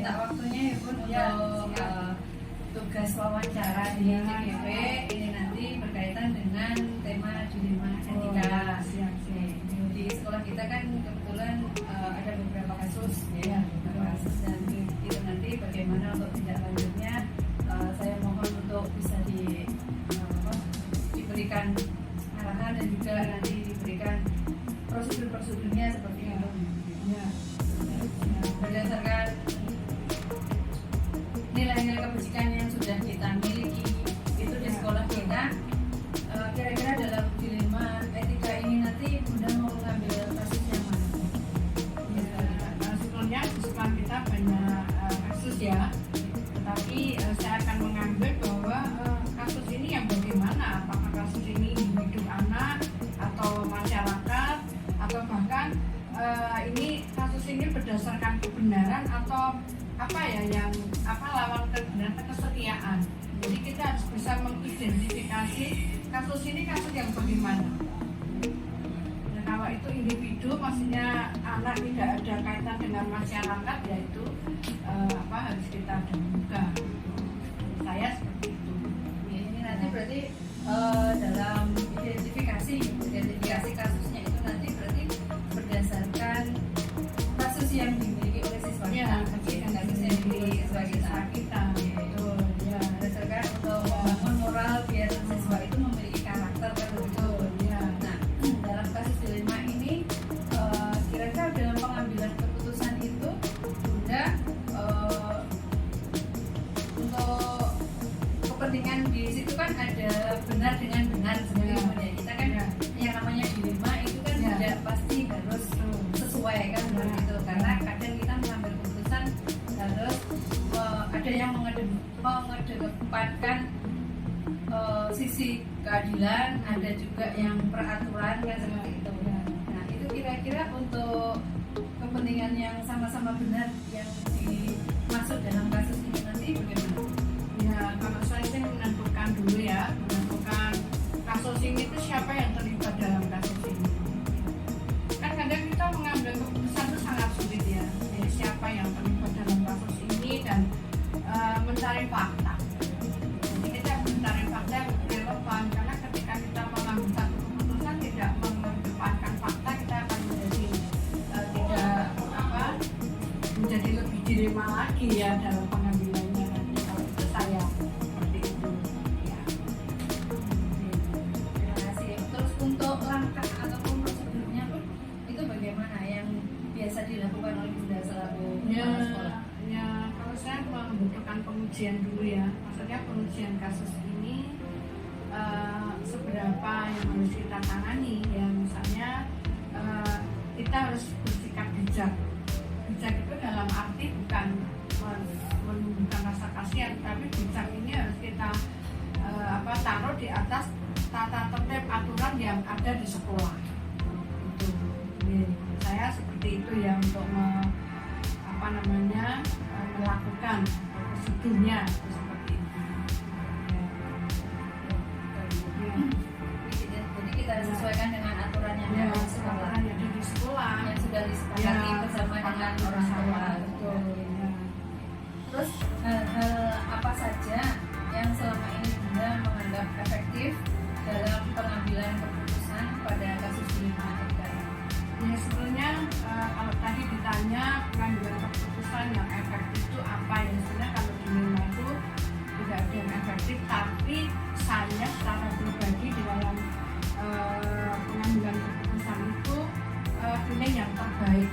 minta waktunya ya Bun Ya, untuk tugas wawancara di CGV ini nanti berkaitan dengan tema dilema etika. Di sekolah kita kan kebetulan ada beberapa kasus ya, beberapa kasus, dan itu nanti bagaimana untuk tindak lanjutnya. Saya mohon untuk bisa diberikan arahan dan juga nanti diberikan prosedur-prosedurnya seperti itu. Ya. Berdasarkan nilai-nilai kebajikan yang sudah kita miliki itu di sekolah kita, kira-kira dalam dilema etika ini nanti Bunda mau mengambil kasus yang mana? Sebetulnya di sekolah kita banyak kasus ya, tetapi saya akan mengambil bahwa kasus ini yang bagaimana, apakah kasus ini individu anak atau masyarakat atau bahkan ini kasus ini berdasarkan kebenaran atau apa ya, yang lawan kebenaran, kesetiaan. Jadi kita harus bisa mengidentifikasi kasus ini kasus yang bagaimana. Dan kalau itu individu, maksudnya anak tidak ada kaitan dengan masyarakat, yaitu harus kita dahulukan. Saya seperti itu. Ya, ini nanti berarti dalam identifikasi kasusnya itu nanti berarti berdasarkan kasus yang dimiliki oleh siswa kita, kasus yang dimiliki siswa kita, yaitu ya berdasarkan untuk membangun moral biar siswa itu memiliki karakter kan begitu. Ya. Nah, dalam kasus dilema ini kira-kira dalam pengambilan keputusan itu Bunda untuk kepentingan di situ kan ada benar dengan benar sebenarnya. Kita kan yang namanya dilema itu kan tidak pasti harus sesuai kan begitu, karena kadang kita mengambil keputusan harus ada yang mengedepankan sisi keadilan, ada juga yang peraturan kan seperti itu. Nah itu kira-kira untuk kepentingan yang sama-sama benar yang dimaksud dalam kasus ini nanti bagaimana? Ya, kalau saya sih menentukan dulu ya, menentukan kasus ini itu siapa yang terlibat dalam kasus ini. Kan kadang kita mengambil keputusan itu sangat sulit ya. Jadi siapa yang terlibat dalam kasus ini dan mencari fakta. Jadi kita mencari fakta yang relevan, karena ketika kita mengambil satu keputusan tidak mengedepankan fakta, kita akan menjadi lebih dilema lagi ya dalam pengambilannya nanti. Kalau itu saya seperti itu ya. Terima kasih. Terus untuk langkah ataupun prosedurnya pun itu bagaimana yang biasa dilakukan oleh Bunda selaku kepala sekolah? Ya, kalau saya membutuhkan pengujian dulu ya, maksudnya pengujian kasus ini seberapa yang harus kita tangani ya, misalnya kita harus bersikap bijak. Bijak itu dalam arti bukan menunjukkan rasa kasihan, tapi bijak ini harus kita taruh di atas tata tertib aturan yang ada di sekolah. Itu. Saya seperti itu ya untuk melakukan prosedurnya seperti itu. Jadi kita harus sesuaikan dengan aturan yang ada di sekolah, yang sudah disepakati bersama dengan orang tua. Betul. Terus hal-hal apa saja yang selama ini Bunda menganggap efektif dalam pengambilan keputusan pada kasus dilema etika? Ya sebenarnya kalau tadi ditanya pengambilan keputusan yang efektif itu apa ya, sebenarnya kalau dilema itu tidak ada yang efektif, tapi saya secara pribadi di dalam pengambilan keputusan itu pilih yang terbaik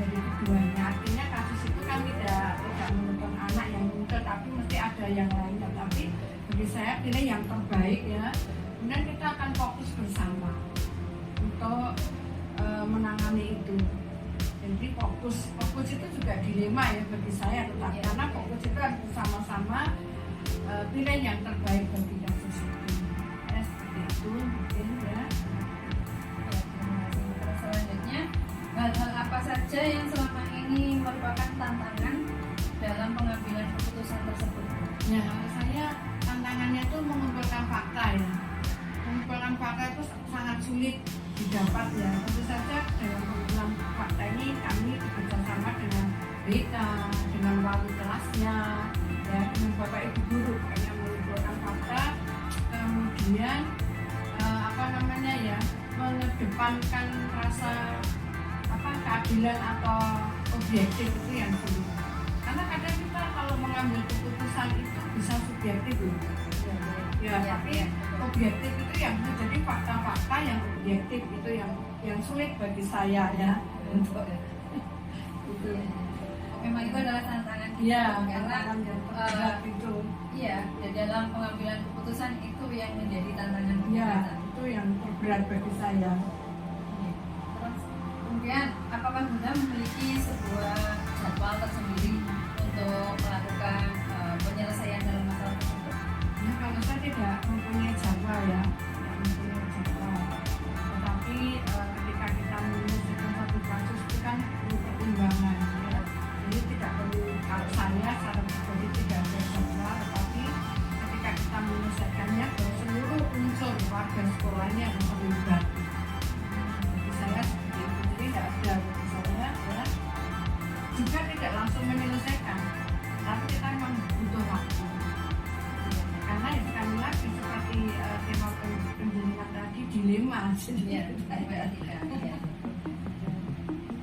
dari keduanya. Artinya kasus itu kan tidak menuntut anak yang menuntut, tapi mesti ada yang lain. Tapi bagi saya pilih yang terbaik ya. Kemudian kita akan fokus bersama untuk menangani itu. Jadi fokus itu juga dilema ya bagi saya, tetapi karena fokus itu harus bersama-sama pilih yang terbaik bagi kasus itu. Ya, seperti itu mungkin ya. Selanjutnya, hal-hal apa saja yang selama ini merupakan tantangan dalam pengambilan keputusan tersebut? Ya, kalau saya tantangannya itu mengumpulkan fakta ya. Mengumpulkan fakta itu sangat sulit didapat ya. Tentu saja dalam pengumpulan fakta ini kami bekerjasama dengan BK, dengan wali mengedepankan rasa keadilan atau objektif itu yang sulit. Karena kadang kita kalau mengambil keputusan itu bisa subjektif loh. Tapi objektif itu yang menjadi fakta-fakta yang objektif itu yang sulit bagi saya ya. Untuk itu. Memang itu adalah tantangan kita karena itu. Iya, dalam pengambilan keputusan itu yang menjadi tantangan kita. Itu yang terberat bagi saya. Terus kemudian apakah Bunda memiliki sebuah jadwal tersendiri untuk melakukan penyelesaian dalam masalah tersebut? Ya, kalau saya tidak mempunyai jadwal ya, tetapi ketika kita menyelesaikan satu kasus itu kan perlu pertimbangan ya. Jadi tidak perlu, kalau saya secara pribadi tidak ada jadwal, tetapi ketika kita menyelesaikannya seluruh unsur warga sekolahnya yang terlibat. Bagi saya seperti itu, jadi tidak ada bagi saya ya. Juga tidak langsung menyelesaikan, tapi kita memang butuh waktu. Karena sekali lagi seperti tema penjelasan tadi, dilema.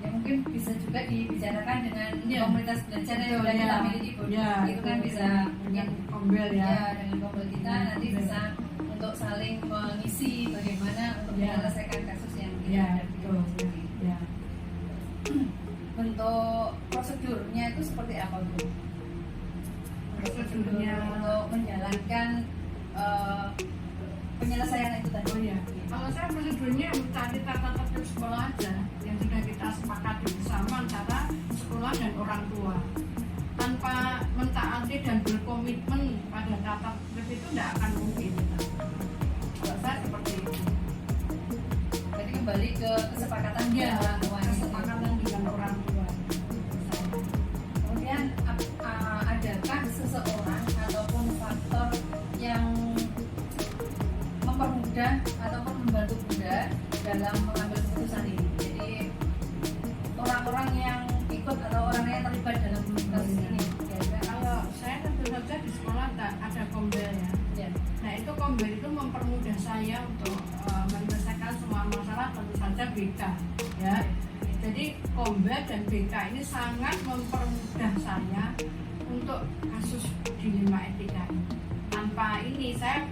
Ya, mungkin bisa juga dibicarakan dengan komunitas belajar yang sudah kita miliki, itu kan bisa mungkin kombel dengan kombel kita nanti bisa untuk saling mengisi bagaimana untuk menyelesaikan kasus yang kita hadapi. Bentuk prosedurnya itu seperti apa, Bu? Prosedurnya untuk menjalankan penyelesaian itu tadi. Kalau saya prosedurnya mencari tata tertib sekolah aja yang sudah kita sepakati bersama antara sekolah dan orang tua. Tanpa mentaati dan berkomitmen pada tata tertib itu tidak akan mungkin. Kalau saya seperti itu. Jadi kembali ke kesepakatan orang tua. Kesepakatan dengan orang tua. Kemudian adakah seseorang ataupun faktor yang mempermudah ataupun membantu Bunda dalam mengambil keputusan ini? Jadi orang-orang yang ikut atau orang yang terlibat dalam kasus ini. Kalau saya tentu saja di sekolah ada kombel ya. Nah itu kombel itu mempermudah saya untuk menyelesaikan semua masalah, tentu saja BK ya. Jadi kombel dan BK ini sangat mempermudah saya untuk kasus dilema etika ini. Tanpa ini saya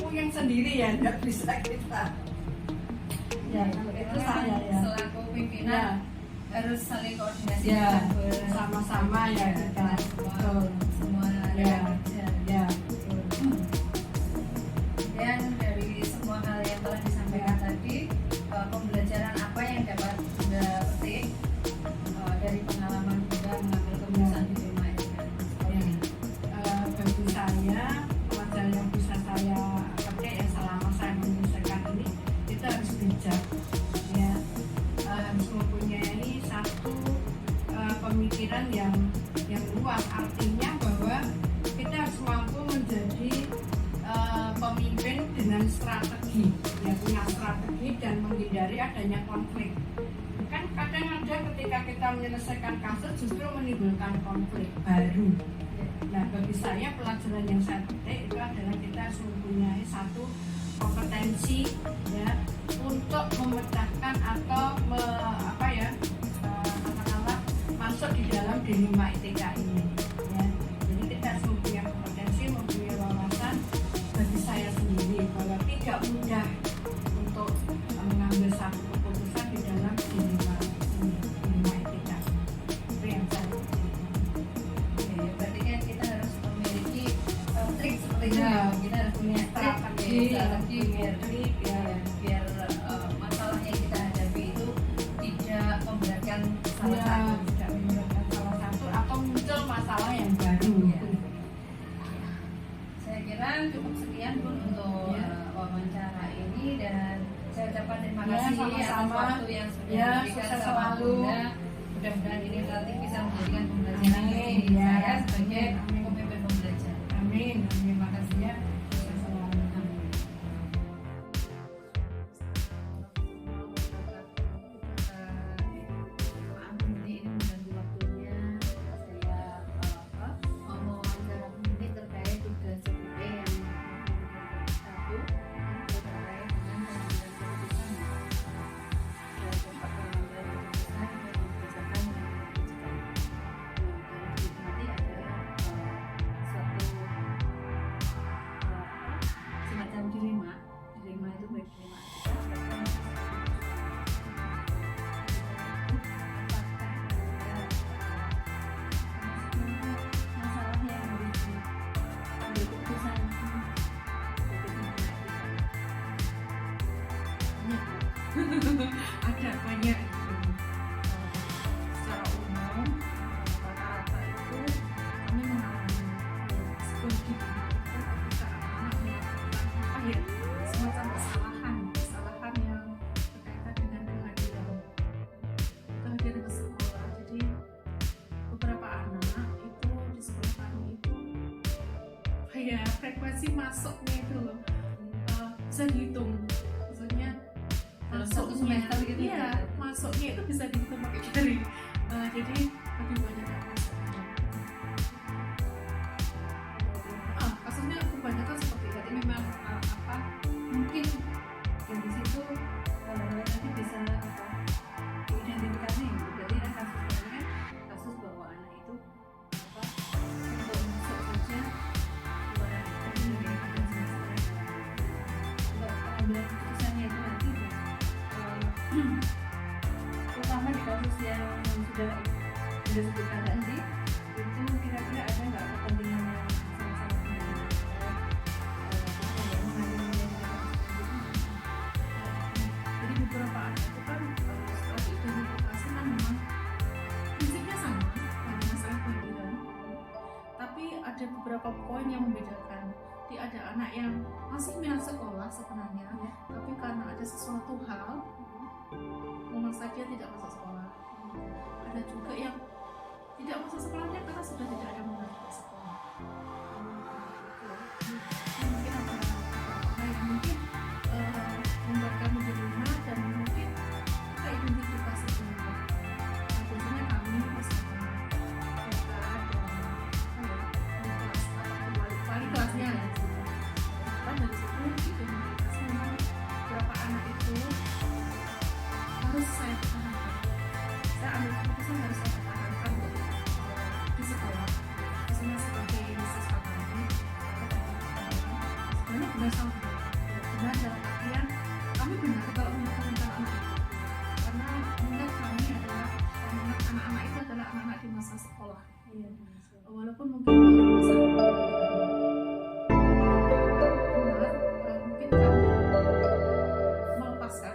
puyeng sendiri ya, tidak bisa kita. Ya, itu saya ya. Selaku pimpinan harus saling koordinasi bersama-sama ya kita semua dan dari semua hal yang telah disampaikan tadi, pembelajaran apa yang dapat Bunda petik dari pengalaman Bunda mengambil keputusan di rumah ini? Bagi saya pelajaran yang bisa saya petik ya selama saya menyelesaikan ini, kita harus bijak ya, harus mempunyai satu pemikiran yang luas, artinya bahwa kita harus mampu menjadi pemimpin dengan strategi, ya punya strategi dan menghindari adanya konflik. Kan kadang ada ketika kita menyelesaikan kasus justru menimbulkan konflik baru. Nah bagi saya pelajaran yang saya petik itu adalah kita harus mempunyai satu kompetensi ya untuk memecahkan atau katakanlah masuk di dalam dilema etika ini ya. Jadi kita harus mempunyai kompetensi, mempunyai wawasan. Bagi saya sendiri bahwa tidak mudah untuk mengambil satu keputusan di dalam dilema etika. Itu yang saya berarti kan kita harus memiliki trik seperti itu. Kita harus punya strategi biar masalah yang kita hadapi itu tidak memberatkan salah satu atau muncul masalah yang baru ya. Saya kira cukup sekian Bun untuk wawancara ini, dan saya ucapkan terima kasih atas waktu yang sudah diberikan sama Bunda. Mudah-mudahan ini nanti bisa menjadikan pembelajaran bagi saya sebagai pemimpin pembelajar. Amin. Terima kasih ya. durasi masuknya itu loh bisa dihitung, maksudnya Dalam satu semester gitu iya, ya? masuknya itu bisa dihitung pakai jari. Jadi lebih banyak yang masuk. Kasusnya kebanyakan seperti itu. Berarti memang apa mungkin dari situ nanti bisa apa diidentifikasi gitu. Berarti kan kasus ini kan kasus bahwa anak itu apa untuk masuk saja luar dari semester untuk pengambilan keputusannya itu nanti terutama di kasus yang sudah disebutkan tadi itu kira-kira ada nggak kepentingan yang sama-sama penting Jadi beberapa anak itu kan setelah diidentifikasi kan memang prinsipnya sama dengan masalah pendidikan, tapi ada beberapa poin yang membedakan. Jadi ada anak yang masih minat sekolah sebenarnya, tapi karena ada sesuatu hal memaksa dia tidak masuk sekolah. Ada juga yang tidak masuk sekolahnya karena sudah tidak ada minat di sekolah. Mungkin ada beberapa yang mungkin membuat kami di rumah dan mungkin kita identifikasi dulu. Biasanya kami misalnya mereka ada di kelas atau wali kelasnya kan dari situ identifikasi memang berapa anak itu harus saya pertahankan. Saya ambil keputusan harus saya pertahankan di sekolah. Misalnya sebagai siswa kami, sebenarnya benar sama benar dalam artian kami benar kalau mempertahankan anak itu, karena minat kami adalah minat anak-anak itu adalah anak-anak di masa sekolah. Walaupun mungkin masa benar, mungkin kami melepaskan.